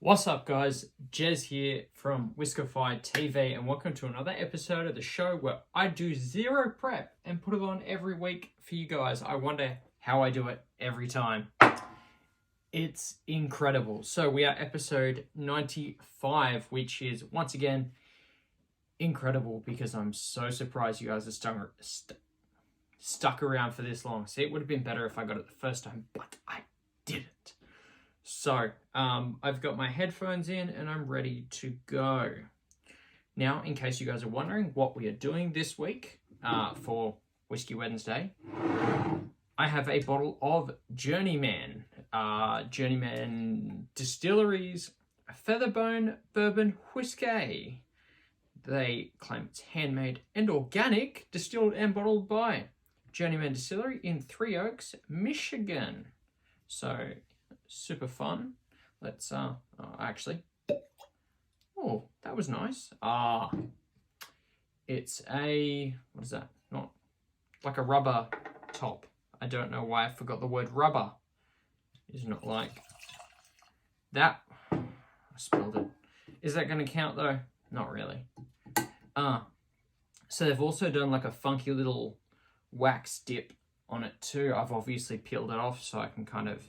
What's up, guys? Jez here from WhiskefyTV, and welcome to another episode of the show where I do zero prep and put it on every week for you guys. I wonder how I do it every time. It's incredible. So we are episode 95, which is once again incredible because I'm so surprised you guys are stuck around for this long. See, it would have been better if I got it the first time, but I didn't. So, I've got my headphones in and I'm ready to go. Now, in case you guys are wondering what we are doing this week for Whiskey Wednesday, I have a bottle of Journeyman Distillery's Featherbone Bourbon Whiskey. They claim it's handmade and organic, distilled and bottled by Journeyman Distillery in Three Oaks, Michigan. So, super fun. Let's actually, oh, that was nice. It's a, what is that? Not like a rubber top. I don't know why I forgot the word rubber. It's not like that. I spilled it. Is that going to count though? Not really. So they've also done like a funky little wax dip on it too. I've obviously peeled it off so I can kind of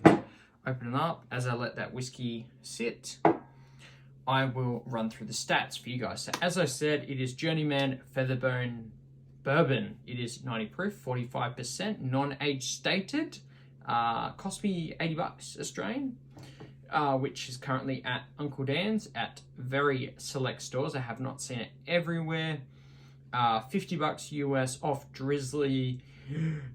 open it up. As I let that whiskey sit, I will run through the stats for you guys. So as I said, it is Journeyman Featherbone Bourbon. It is 90 proof, 45%, non-age stated. Cost me $80 Australian, which is currently at Uncle Dan's at very select stores. I have not seen it everywhere. $50 US off Drizzly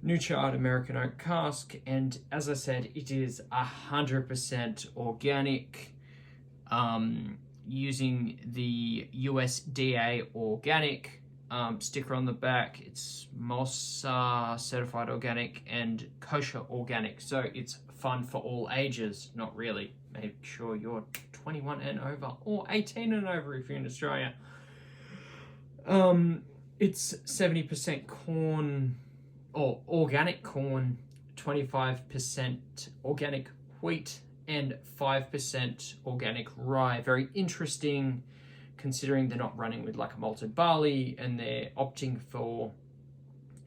New Chart American Oak Cask, and as I said, it is 100% organic, using the USDA organic sticker on the back. It's MOS certified organic and kosher organic, so it's fun for all ages. Not really. Make sure you're 21 and over or 18 and over if you're in Australia. It's 70% corn, or organic corn, 25% organic wheat, and 5% organic rye. Very interesting, considering they're not running with like a malted barley and they're opting for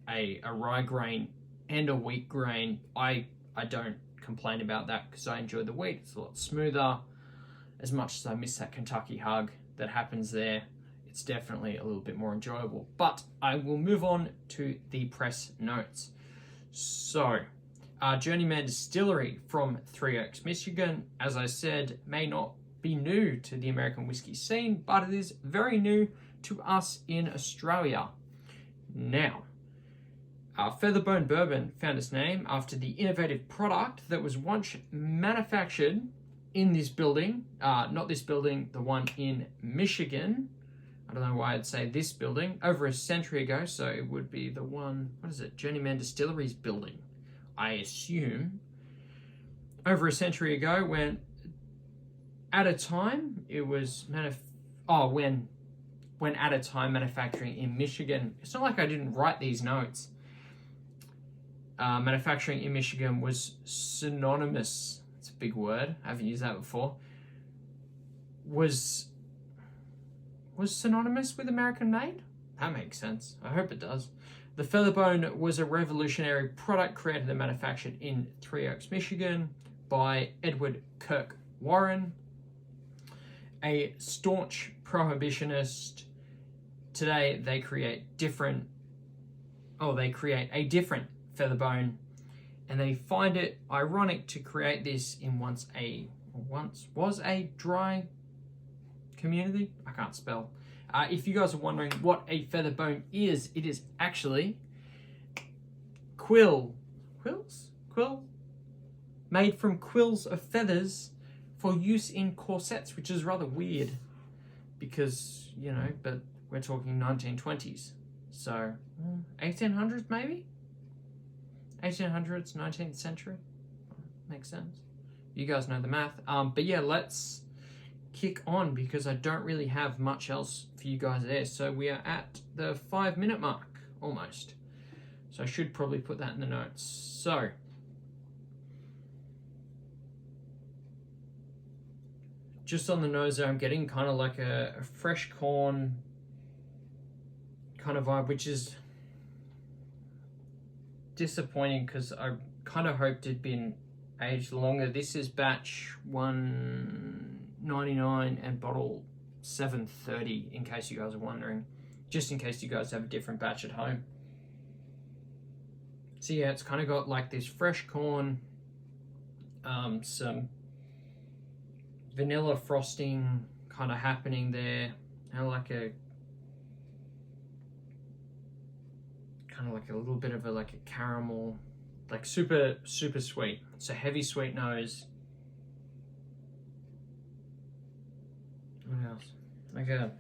a rye grain and a wheat grain. I don't complain about that because I enjoy the wheat. It's a lot smoother. As much as I miss that Kentucky hug that happens there, it's definitely a little bit more enjoyable. But I will move on to the press notes. So, Journeyman Distillery from Three Oaks, Michigan, as I said, may not be new to the American whiskey scene, but it is very new to us in Australia. Now, Featherbone Bourbon found its name after the innovative product that was once manufactured in this building, not this building, the one in Michigan. I don't know why I'd say this building, over a century ago, so it would be the one, what is it, Journeyman Distillery's building, I assume. Over a century ago, when at a time it was when at a time manufacturing in Michigan. It's not like I didn't write these notes. Manufacturing in Michigan was synonymous. It's a big word. I haven't used that before. Was synonymous with American made? That makes sense. I hope it does. The Featherbone was a revolutionary product created and manufactured in Three Oaks, Michigan by Edward Kirk Warren, a staunch prohibitionist. Today they create a different Featherbone, and they find it ironic to create this in once was a dry community. I can't spell. If you guys are wondering what a featherbone is, it is actually quills made from quills of feathers for use in corsets, which is rather weird because, you know, but we're talking 1920s, so 1800s maybe, 1800s, 19th century. Makes sense. You guys know the math. But yeah, let's kick on because I don't really have much else for you guys there. So we are at the 5-minute mark almost. So I should probably put that in the notes. So just on the nose there, I'm getting kind of like a fresh corn kind of vibe, which is disappointing because I kind of hoped it'd been aged longer. This is batch 199 and bottle 730, in case you guys are wondering, just in case you guys have a different batch at home. So yeah, it's kind of got like this fresh corn, some vanilla frosting kind of happening there, and like a kind of like a little bit of a like a caramel, like super sweet. It's a heavy sweet nose. What else? Like a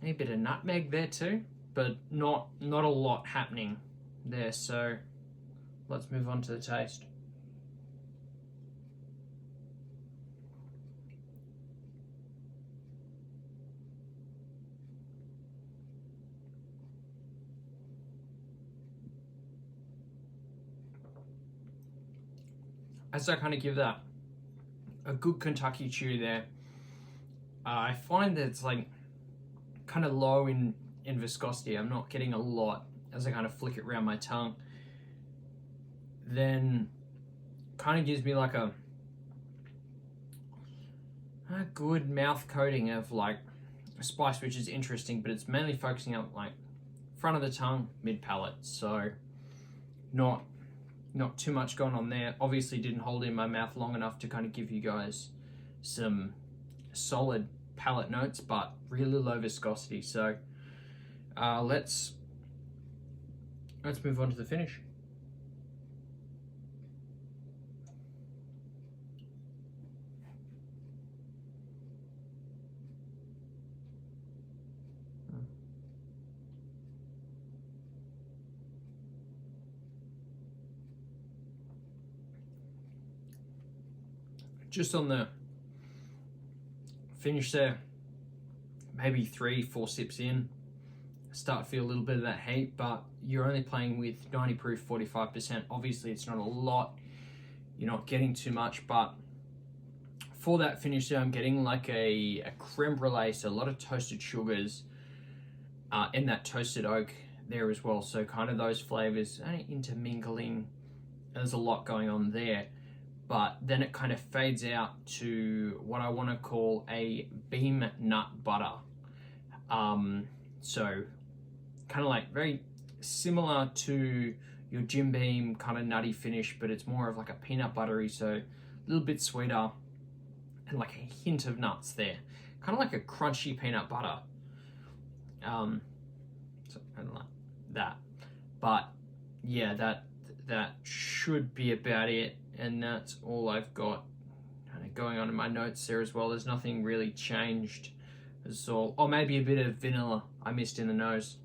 bit of nutmeg there too, but not a lot happening there. So let's move on to the taste. As I kind of give that a good Kentucky chew there, I find that it's like kind of low in viscosity. I'm not getting a lot as I kind of flick it around my tongue. Then kind of gives me like a good mouth coating of like a spice, which is interesting, but it's mainly focusing on like front of the tongue, mid palate. So not too much going on there. Obviously didn't hold it in my mouth long enough to kind of give you guys some solid palate notes, but really low viscosity. So let's move on to the finish. Just on the finish there, maybe 3-4 sips in, start to feel a little bit of that heat, but you're only playing with 90 proof, 45%. Obviously it's not a lot, you're not getting too much, but for that finish there, I'm getting like a creme brulee, so a lot of toasted sugars and that toasted oak there as well. So kind of those flavors intermingling. There's a lot going on there. But then it kind of fades out to what I want to call a beam nut butter. So kind of like very similar to your Jim Beam kind of nutty finish, but it's more of like a peanut buttery, so a little bit sweeter and like a hint of nuts there. Kind of like a crunchy peanut butter. So kind of like that. But yeah, that should be about it. And that's all I've got kind of going on in my notes there as well. There's nothing really changed. It's all, or maybe a bit of vanilla I missed in the nose.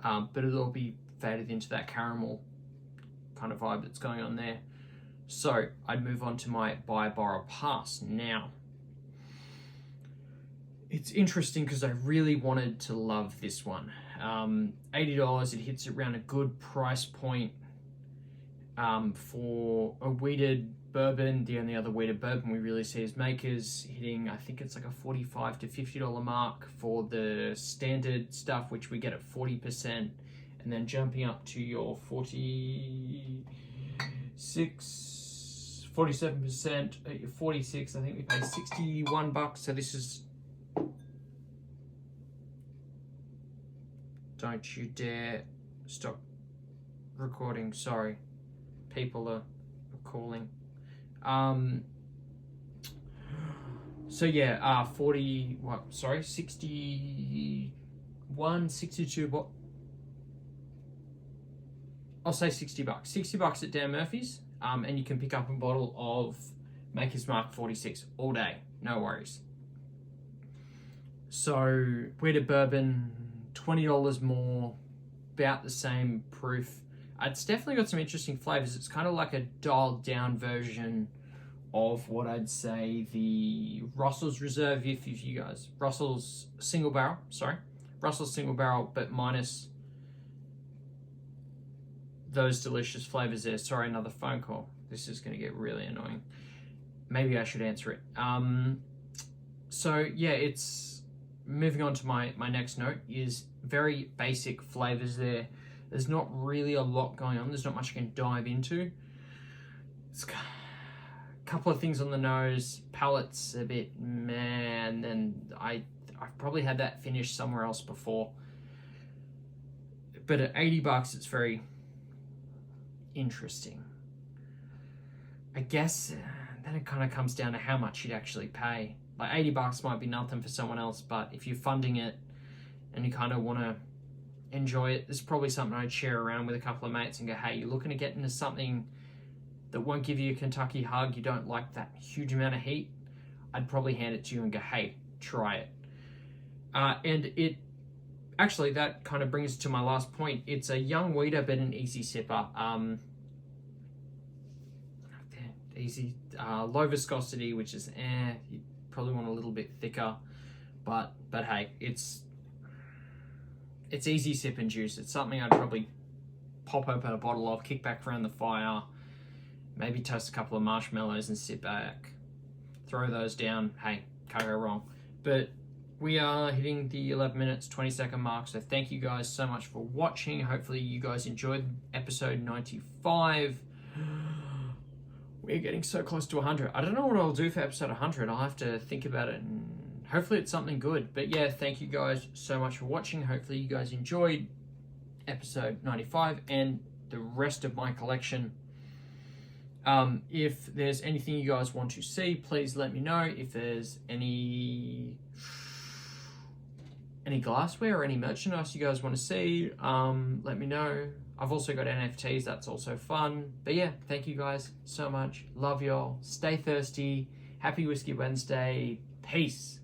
But it'll all be faded into that caramel kind of vibe that's going on there. So I'd move on to my buy, borrow, pass now. It's interesting because I really wanted to love this one. $80, it hits around a good price point. For a wheated bourbon. The only other wheated bourbon we really see is makers hitting, I think it's like a $45 to $50 mark for the standard stuff, which we get at 40%, and then jumping up to your 47% at your 46. I think we pay $61. So this is, don't you dare stop recording, sorry. People are calling. So yeah, 61, 62, what? I'll say $60. $60 at Dan Murphy's, and you can pick up a bottle of Maker's Mark 46 all day, no worries. So wheated bourbon, $20 more, about the same proof. It's definitely got some interesting flavors. It's kind of like a dialed down version of what I'd say the Russell's Reserve, if you guys, Russell's single barrel, but minus those delicious flavors there. Sorry, another phone call. This is going to get really annoying. maybe I should answer it. So yeah, it's moving on to my next note is very basic flavors there. There's not really a lot going on. There's not much I can dive into. It's a couple of things on the nose. Palate's a bit meh, and then I've probably had that finished somewhere else before. But at $80, it's very interesting. I guess then it kind of comes down to how much you'd actually pay. Like $80 might be nothing for someone else, but if you're funding it and you kind of want to enjoy it, this is probably something I'd share around with a couple of mates and go, hey, you're looking to get into something that won't give you a Kentucky hug, you don't like that huge amount of heat, I'd probably hand it to you and go, hey, try it. And it actually, that kind of brings us to my last point. It's a young weeder, but an easy sipper. Easy, low viscosity, which is you probably want a little bit thicker, but hey, it's easy sip and juice. It's something I'd probably pop open a bottle of, kick back around the fire, maybe toast a couple of marshmallows and sit back, throw those down. Hey, can't go wrong. But we are hitting the 11 minutes 20-second mark, so thank you guys so much for watching. Hopefully you guys enjoyed episode 95. We're getting so close to 100. I don't know what I'll do for episode 100. I'll have to think about it, and hopefully it's something good. But yeah, thank you guys so much for watching. Hopefully you guys enjoyed episode 95 and the rest of my collection. If there's anything you guys want to see, please let me know. If there's any glassware or any merchandise you guys want to see, let me know. I've also got NFTs, that's also fun. But yeah, thank you guys so much. Love y'all. Stay thirsty. Happy Whiskey Wednesday. Peace.